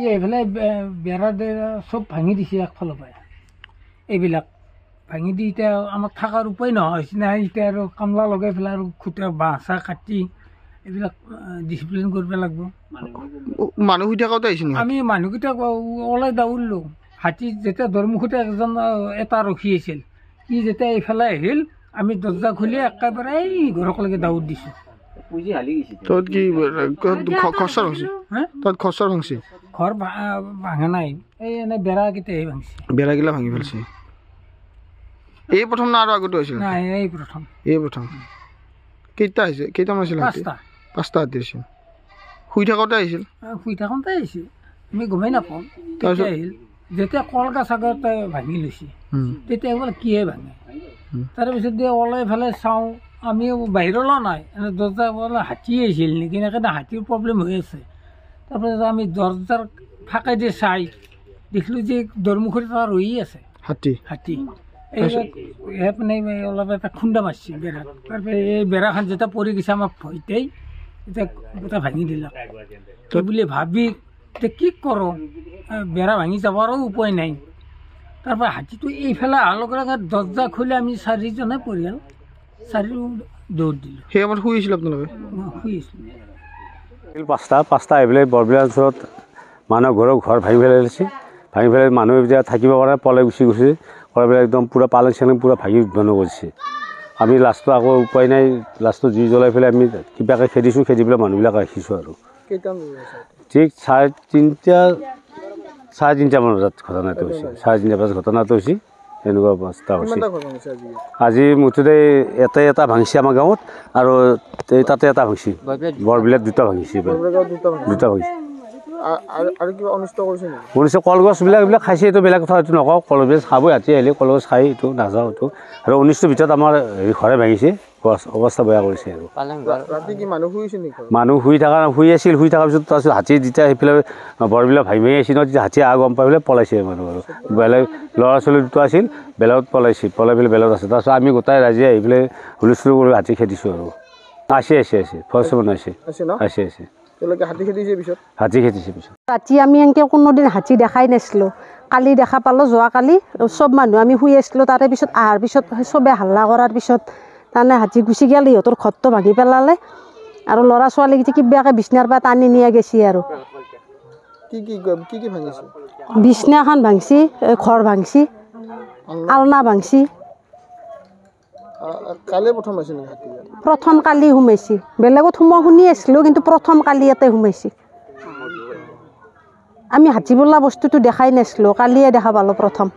এইফালে বেৰা চব ভাঙি দিছে একফালৰ পৰা এইবিলাক ভাঙি দি এতিয়া আমাৰ থকাৰ উপায় নোহোৱা হৈছে নাই এতিয়া আৰু কামলা লগাই পেলাই আৰু খুঁটা বাঁহ চাহ কাটি এইবিলাক ডিচিপ্লিন কৰিব লাগিব মানুহ শুই থাকোঁতে আহিছে আমি মানুহকেইটাক ওলাই দাউৰিলোঁ হাতী যেতিয়া দৰমুখতে এজন এটা ৰখি আছিল সি যেতিয়া এইফালে আহিল আমি দৰ্জা খুলি একেবাৰে এই ঘৰকলৈকে দাউৰ দিছোঁ তত কি খৰচৰ ভাঙছি তত খৰচৰ ভাঙছি ঘৰ ভাঙা নাই এই এনেই বেৰাকেইটাহে ভাঙিছে বেৰাগিলা ভাঙি পেলাইছে এই প্ৰথম না আৰু আগতে হৈছিল নাই এই প্ৰথম কেইটা আহিছে কেইটামান আছিল পাঁচটা হাতী আহিছিল শুই থাকোঁতে আহিছিল আমি গমেই নাপাওঁ তেতিয়া আহিল যেতিয়া কলগছ আগতে ভাঙি লৈছে তেতিয়া বোলে কিহে ভাঙে তাৰপিছত ওলাই পেলাই চাওঁ আমি বাহিৰলৈ নাই এনে দৰ্জা বোলে হাতী আহিছিল নেকি এনেকৈ হাতীৰ প্ৰব্লেম হৈ আছে তাৰপিছত আমি দৰ্জাৰ ফাঁকে দি চাই দেখিলোঁ যে দৰমুখত এটা ৰৈ আছে হাতী এইপিনে অলপ এটা খুন্দা মাৰিছে বেৰাত তাৰপিছত এই বেৰাখন যেতিয়া পৰি গৈছে আমাৰ ভয়তেই এতিয়া গোটেই ভাঙি দিলাক তই বুলি ভাবি এতিয়া কি কৰোঁ বেৰা ভাঙি যাবৰো উপায় নাই তাৰপৰা হাতীটো এইফালে অহাৰ লগে লগে দৰ্জা খুলি আমি চাৰিজনে পৰিয়াল চাৰিও দৌৰ দিলোঁ সেই সময়ত শুই আছিল আপোনালোকে শুই আছিলোঁ পাঁচটা এইফালে বৰবিলা ওচৰত মানুহৰ ঘৰ ভাঙি পেলাই মানুহে যেতিয়া থাকিব পৰা পলাই গুচি গৈছে ঘৰবিলাক একদম পূৰা পালেং চালেং পূৰা ভাঙি উদ্ভাৱন কৰিছে আমি লাষ্টটো আকৌ উপায় নাই লাষ্টটো জুই জ্বলাই পেলাই আমি কিবাকৈ খেদিছোঁ খেদি পেলাই মানুহবিলাক ৰাখিছোঁ আৰু ঠিক চাৰে তিনিটামান বজাত ঘটনাটো হৈছে চাৰে 3টা বজাত ঘটনাটো হৈছে এনেকুৱা অৱস্থা হৈছে আজি মুঠতে এটা ভাঙিছে আমাৰ গাঁৱত আৰু তাতে এটা ভাঙিছে বৰবিলাক দুটা ভাঙিছে কলগছবিলাক এইবিলাক খাইছে এইটো বেলেগ কথা এইটো নকওঁ কলগছ খাবই ৰাতি আহিলে কলগছ খাই এইটো নাযাওঁ এইটো আৰু 19টোৰ ভিতৰত আমাৰ ঘৰে ভাঙিছে অৱস্থা বেয়া কৰিছে আৰু মানুহ শুই থকাৰ পিছত তাৰপিছত হাতী যেতিয়া সেইফালে বৰবিলাক ভাঙি আহিছিল তেতিয়া হাতী গম পাই পেলাই পলাইছে মানুহ আৰু বেলেগ ল'ৰা ছোৱালী দুটা আছিল বেলেগত পলাই পেলাই বেলেগত আছে তাৰপিছত আমি গোটাই ৰাইজে আহি পেলাই হুলস্থুল কৰি হাতী খেদিছোঁ আৰু আছে ফৰেষ্ট মানুহ আছে হাতী খেদিছে পিছত ৰাতি আমি এনেকৈ কোনোদিন হাতী দেখাই নাছিলোঁ কালি দেখা পালোঁ যোৱাকালি চব মানুহ আমি শুই আছিলোঁ তাৰে পিছত অহাৰ পিছত চবে হাল্লা কৰাৰ পিছত তাৰমানে হাতী গুচি গ'ল সিহঁতৰ ঘৰটো ভাঙি পেলালে আৰু ল'ৰা ছোৱালীকেইটা কিবাকৈ বিচনাৰ পৰা টানি নিয়া গৈছে আৰু বিচনাখন ভাঙছি ঘৰ ভাঙছি আলনা ভাঙছি প্ৰথম কালি সোমাইছে বেলেগত সোমোৱা শুনি আছিলোঁ কিন্তু প্ৰথম কালি ইয়াতে সোমাইছে আমি হাতী বোলা বস্তুটো দেখাই নাছিলোঁ কালিয়ে দেখা পালোঁ প্ৰথম